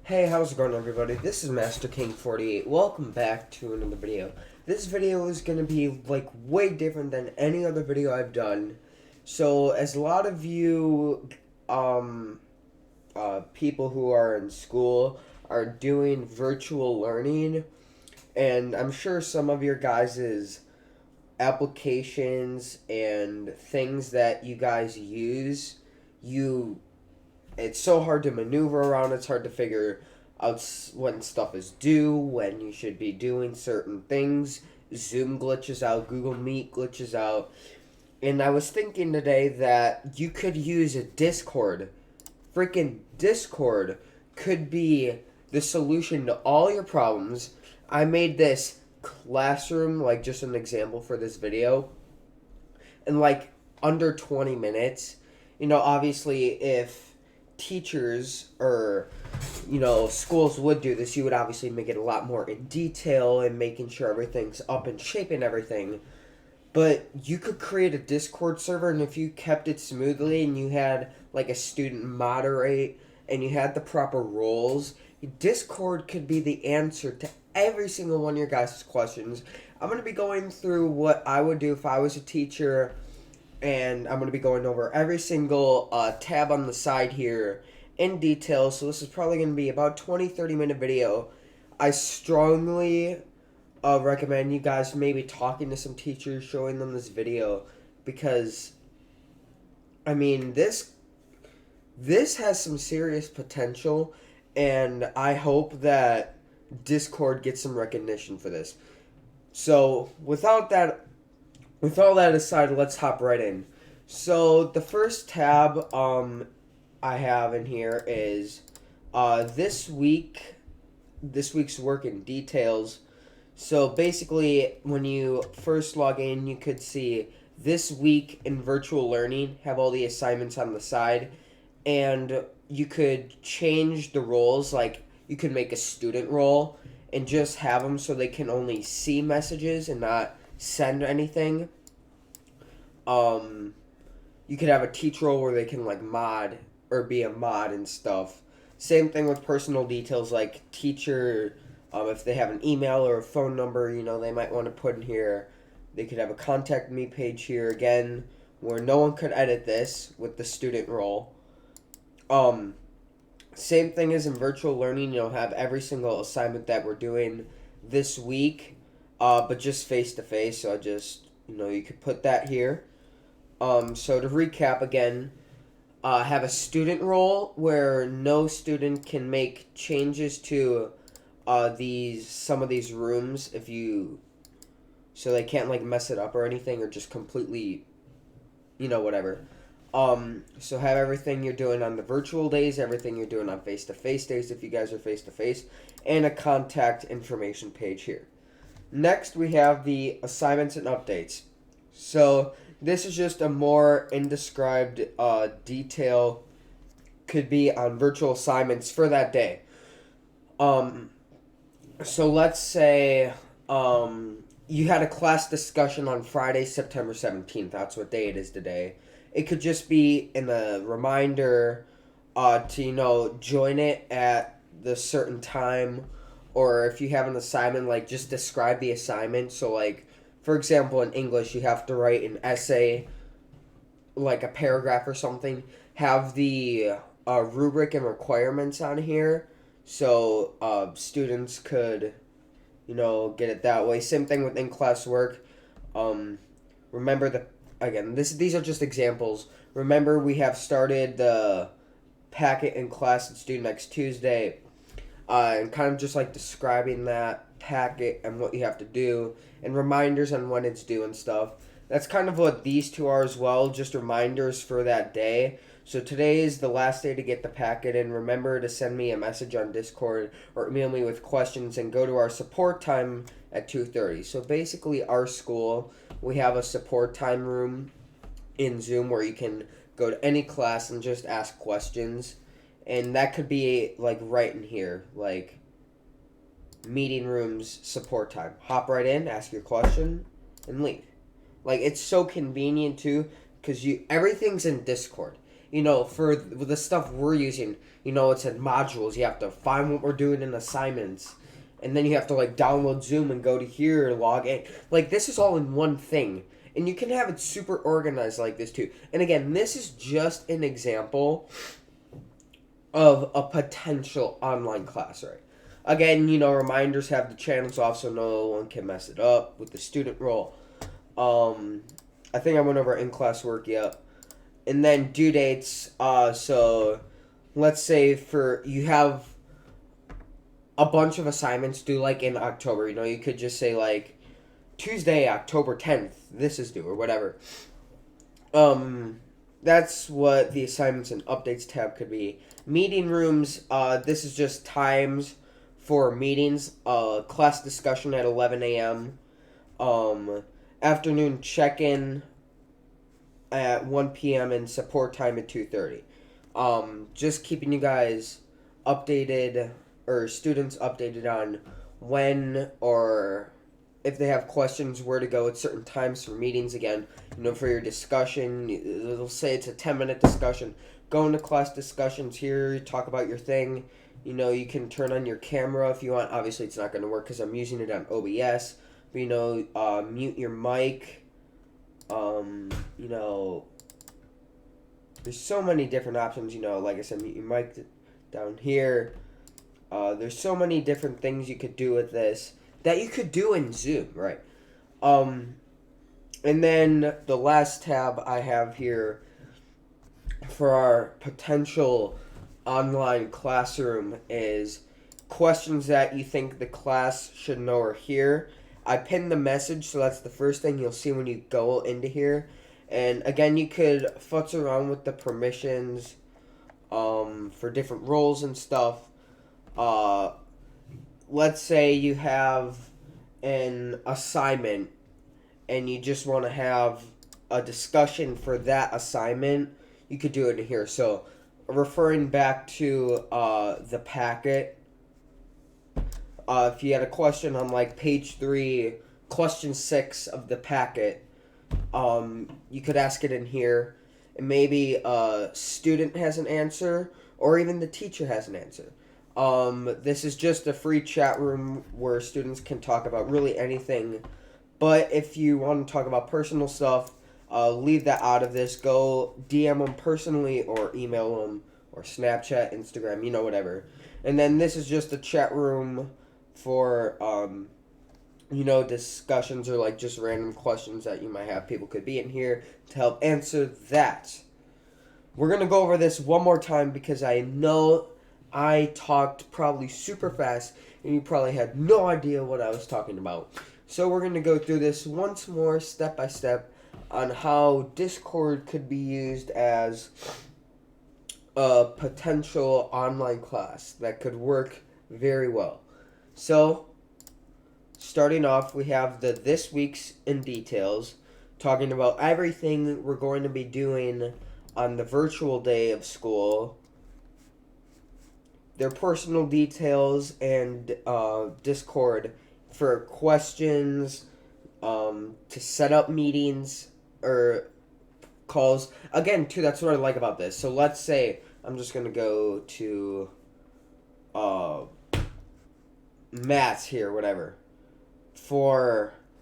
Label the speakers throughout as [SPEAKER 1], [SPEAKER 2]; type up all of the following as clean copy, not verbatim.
[SPEAKER 1] Hey, how's it going, everybody? This is Master King 48. Welcome back to another video. This video is going to be way different than any other video I've done. So as a lot of you people who are in school are doing virtual learning, and I'm sure some of your guys's applications and things that you guys use, you it's so hard to maneuver around. It's hard to figure out when stuff is due, when you should be doing certain things. Zoom glitches out, Google Meet glitches out. And I was thinking today that you could use a Discord. Freaking Discord could be the solution to all your problems. I made this classroom, just an example for this video, in under 20 minutes. Obviously, if teachers or schools would do this, you would obviously make it a lot more in detail and making sure everything's up and shape and everything. But you could create a Discord server, and if you kept it smoothly and you had a student moderate and you had the proper roles, Discord could be the answer to every single one of your guys' questions. I'm going to be going through what I would do if I was a teacher, and I'm going to be going over every single tab on the side here in detail. So this is probably going to be about 20-30 minute video. I strongly recommend you guys maybe talking to some teachers, showing them this video, because I mean this has some serious potential, and I hope that Discord gets some recognition for this. So with all that aside, let's hop right in. So the first tab I have in here is this week's work in details. So basically, when you first log in, you could see this week in virtual learning, have all the assignments on the side, and you could change the roles. Like, you could make a student role and just have them so they can only see messages and not send anything. You could have a teacher role where they can mod or be a mod and stuff. Same thing with personal details, like teacher. If they have an email or a phone number, they might want to put in here. They could have a contact me page here again, where no one could edit this with the student role. Same thing as in virtual learning. Have every single assignment that we're doing this week, but just face to face. So I just, you could put that here. So to recap again, have a student role where no student can make changes to some of these rooms so they can't mess it up or anything, or just completely whatever. So have everything you're doing on the virtual days, everything you're doing on face-to-face days if you guys are face-to-face, and a contact information page here. Next, we have the assignments and updates. So this is just a more indescribed detail, could be on virtual assignments for that day. So let's say you had a class discussion on Friday, September 17th. That's what day it is today. It could just be in a reminder to, join it at the certain time. Or if you have an assignment, just describe the assignment. So, for example, in English, you have to write an essay, a paragraph or something. Have the rubric and requirements on here, so students could, get it that way. Same thing with in-class work. Remember these are just examples. Remember, we have started the packet in class that's due next Tuesday, and kind of just describing that packet and what you have to do, and reminders on when it's due and stuff. That's kind of what these two are as well, just reminders for that day. So today is the last day to get the packet, and remember to send me a message on Discord or email me with questions, and go to our support time at 2:30. So basically, our school, we have a support time room in Zoom where you can go to any class and just ask questions. And that could be right in here, meeting rooms support time. Hop right in, ask your question, and leave. It's so convenient too, because everything's in Discord. for the stuff we're using, it's in modules. You have to find what we're doing in assignments. And then you have to, like, download Zoom and go to here, log in. Like, this is all in one thing. And you can have it super organized like this, too. And again, this is just an example of a potential online class, right? Again, reminders have the channels off so no one can mess it up with the student role. I think I went over in-class work, yep. And then due dates, so let's say you have a bunch of assignments due, like, in October. You could just say, like, Tuesday, October 10th, this is due, or whatever. That's what the assignments and updates tab could be. Meeting rooms, this is just times for meetings. Class discussion at 11 a.m. Afternoon check-in at 1 p.m. and support time at 2:30. Just keeping you guys updated, or students updated on when, or if they have questions, where to go at certain times for meetings. Again, for your discussion, it'll say it's a 10-minute discussion. Go into class discussions here, talk about your thing. You can turn on your camera if you want. Obviously, it's not going to work because I'm using it on OBS. But, mute your mic. There's so many different options. Like I said, mute your mic down here. There's so many different things you could do with this that you could do in Zoom, right? And then the last tab I have here for our potential online classroom is questions that you think the class should know are here. I pinned the message, so that's the first thing you'll see when you go into here. And again, you could futz around with the permissions for different roles and stuff. Let's say you have an assignment and you just want to have a discussion for that assignment. You could do it in here. So, referring back to the packet, if you had a question on, like, page 3, question 6 of the packet, you could ask it in here. And maybe a student has an answer, or even the teacher has an answer. This is just a free chat room where students can talk about really anything. But if you want to talk about personal stuff, leave that out of this. Go DM them personally, or email them, or Snapchat, Instagram, whatever. And then this is just a chat room for, discussions, or, like, just random questions that you might have. People could be in here to help answer that. We're going to go over this one more time because I know I talked probably super fast and you probably had no idea what I was talking about. So we're going to go through this once more, step by step, on how Discord could be used as a potential online class that could work very well. So, starting off, we have the this week's in details, talking about everything we're going to be doing on the virtual day of school, their personal details, and Discord for questions, to set up meetings or calls. Again, too, that's what I like about this. So let's say I'm just going to go to Matt's here, whatever.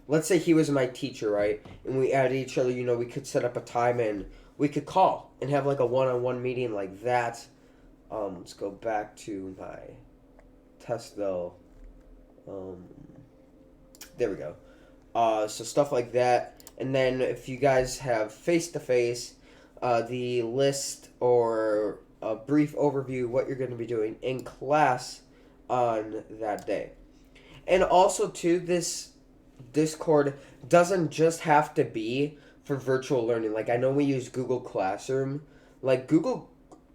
[SPEAKER 1] Let's say he was my teacher, right? And we added each other, we could set up a time and we could call and have, like, a one-on-one meeting like that. Let's go back to my test, though. There we go. So stuff like that. And then if you guys have face-to-face, the list or a brief overview of what you're going to be doing in class on that day. And also, too, this Discord doesn't just have to be for virtual learning. Like, I know we use Google Classroom. Like,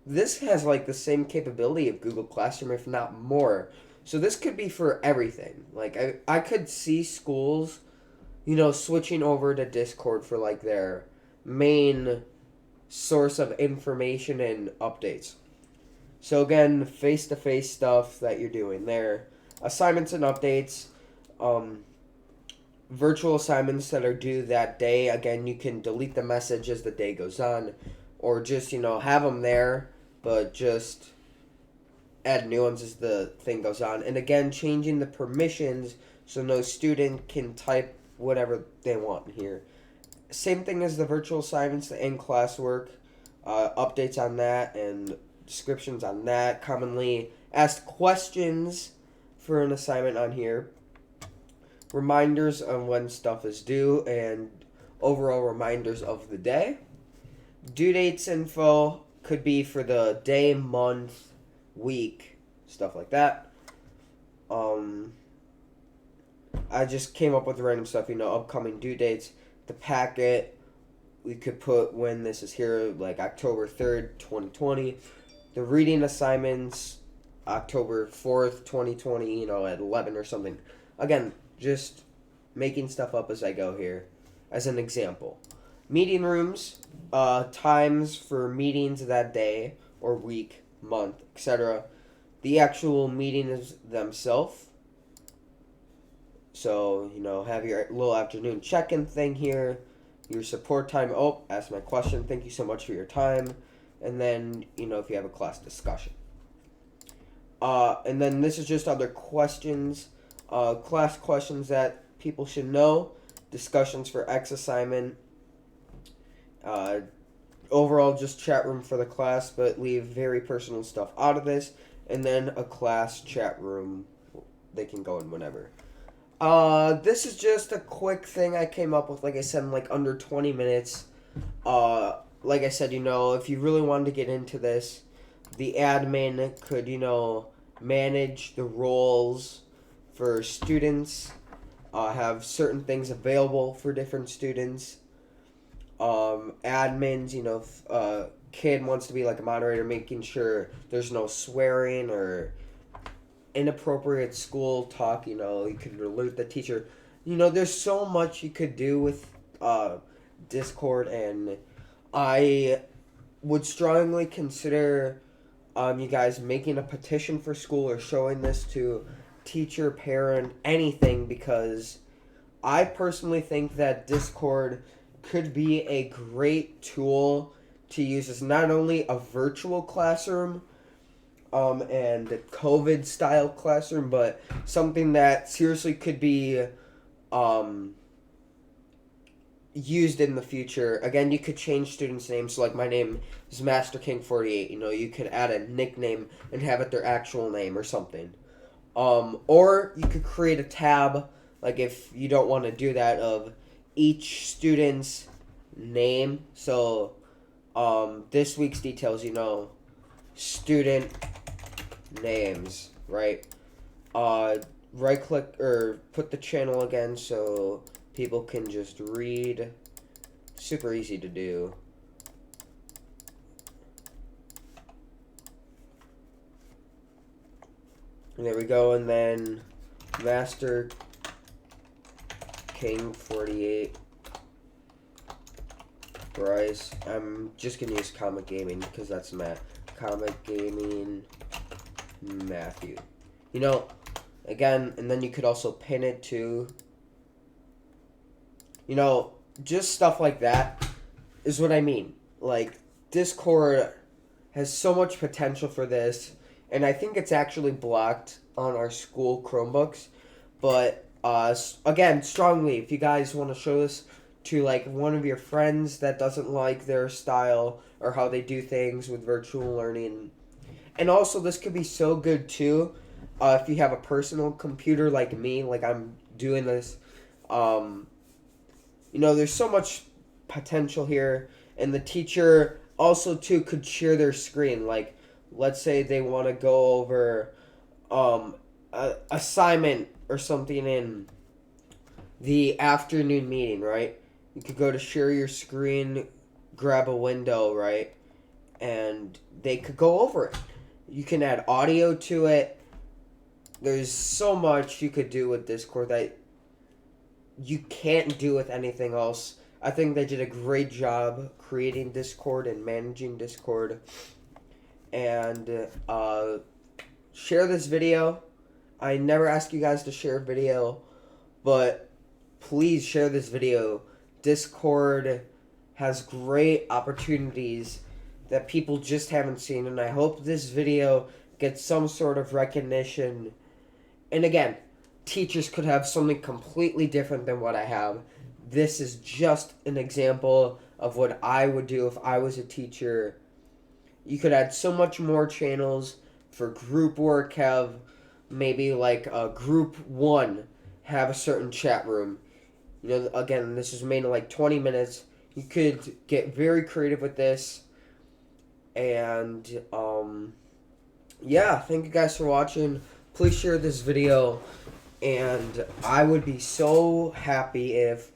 [SPEAKER 1] this has, like, the same capability of Google Classroom, if not more. So this could be for everything. Like, I could see schools, switching over to Discord for, like, their main source of information and updates. So again, face-to-face stuff that you're doing there. Assignments and updates. Virtual assignments that are due that day. Again, you can delete the message as the day goes on. or just, have them there, but just add new ones as the thing goes on. And again, changing the permissions so no student can type whatever they want here. Same thing as the virtual assignments, the in-class work, updates on that and descriptions on that, commonly asked questions for an assignment on here, reminders on when stuff is due, and overall reminders of the day. Due dates info could be for the day, month, week, stuff like that. I just came up with random stuff, upcoming due dates. The packet, we could put when this is here, like October 3rd, 2020. The reading assignments, October 4th, 2020, at 11 or something. Again, just making stuff up as I go here, as an example. Meeting rooms, times for meetings that day or week, month, etc. The actual meetings themselves. So, have your little afternoon check-in thing here. Your support time. Oh, ask my question. Thank you so much for your time. And then, if you have a class discussion. And then this is just other questions. Class questions that people should know. Discussions for X assignment. Overall, just chat room for the class, but leave very personal stuff out of this. And then a class chat room. They can go in whenever. This is just a quick thing I came up with, like I said, in like under 20 minutes. Like I said, if you really wanted to get into this, the admin could, manage the roles for students, have certain things available for different students. Admins, if a kid wants to be like a moderator, making sure there's no swearing or inappropriate school talk, you could alert the teacher. There's so much you could do with Discord, and I would strongly consider you guys making a petition for school or showing this to teacher, parent, anything, because I personally think that Discord could be a great tool to use as not only a virtual classroom and COVID style classroom, but something that seriously could be used in the future. Again, you could change students' names. So like my name is Master King 48. You could add a nickname and have it their actual name or something. Or you could create a tab, like if you don't want to do that, of each student's name. So this week's details, student names, right? Right click or put the channel again so people can just read. Super easy to do. And there we go, and then Master King 48 Bryce. I'm just gonna use Comic Gaming because that's Matt. Comic Gaming Matthew. Again, and then you could also pin it to, just stuff like that is what I mean. Like, Discord has so much potential for this, and I think it's actually blocked on our school Chromebooks. But, again, strongly, if you guys want to show this to, like, one of your friends that doesn't like their style or how they do things with virtual learning. And also, this could be so good, too, if you have a personal computer like me, like I'm doing this. There's so much potential here. And the teacher also, too, could share their screen. Like, let's say they want to go over a assignment or something in the afternoon meeting, right? You could go to share your screen, grab a window, right? And they could go over it. You can add audio to it. There's so much you could do with Discord that you can't do with anything else. I think they did a great job creating Discord and managing Discord. And share this video. I never ask you guys to share a video, but please share this video. Discord has great opportunities that people just haven't seen, and I hope this video gets some sort of recognition. And again, teachers could have something completely different than what I have. This is just an example of what I would do if I was a teacher. You could add so much more channels for group work, have maybe like a group one have a certain chat room. You know, again, this is made in like 20 minutes. You could get very creative with this. And, yeah, thank you guys for watching. Please share this video. And I would be so happy if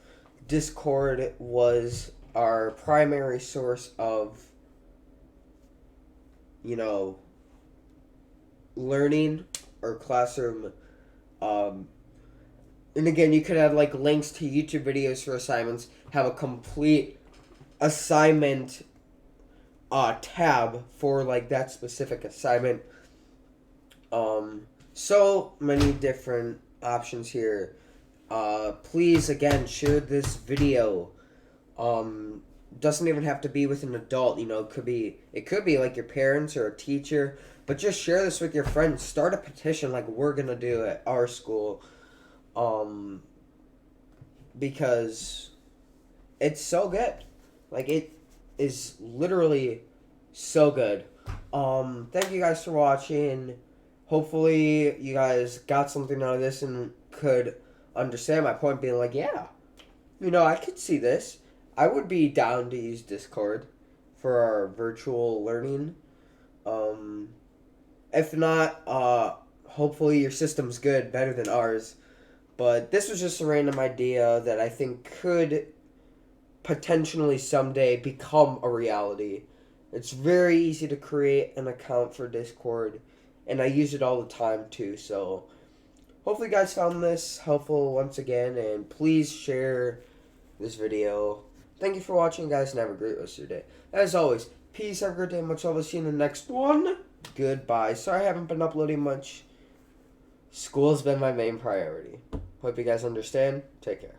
[SPEAKER 1] Discord was our primary source of, you know, learning or classroom. And again, you could have like links to YouTube videos for assignments, have a complete assignment tab for like that specific assignment. So many different options here. Please again share this video. Doesn't even have to be with an adult, you know, it could be like your parents or a teacher, but just share this with your friends. Start a petition like we're gonna do at our school. Because it's so good. Like, it is literally so good. Thank you guys for watching. Hopefully you guys got something out of this and could understand my point, being like, yeah, you know, I could see this. I would be down to use Discord for our virtual learning. If not, hopefully your system's good, better than ours. But this was just a random idea that I think could potentially someday become a reality. It's very easy to create an account for Discord, and I use it all the time too. So hopefully you guys found this helpful once again, and please share this video. Thank you for watching, guys, and have a great rest of your day. As always, peace, have a great day, much love. I'll see you in the next one. Goodbye. Sorry I haven't been uploading much. School's been my main priority. Hope you guys understand. Take care.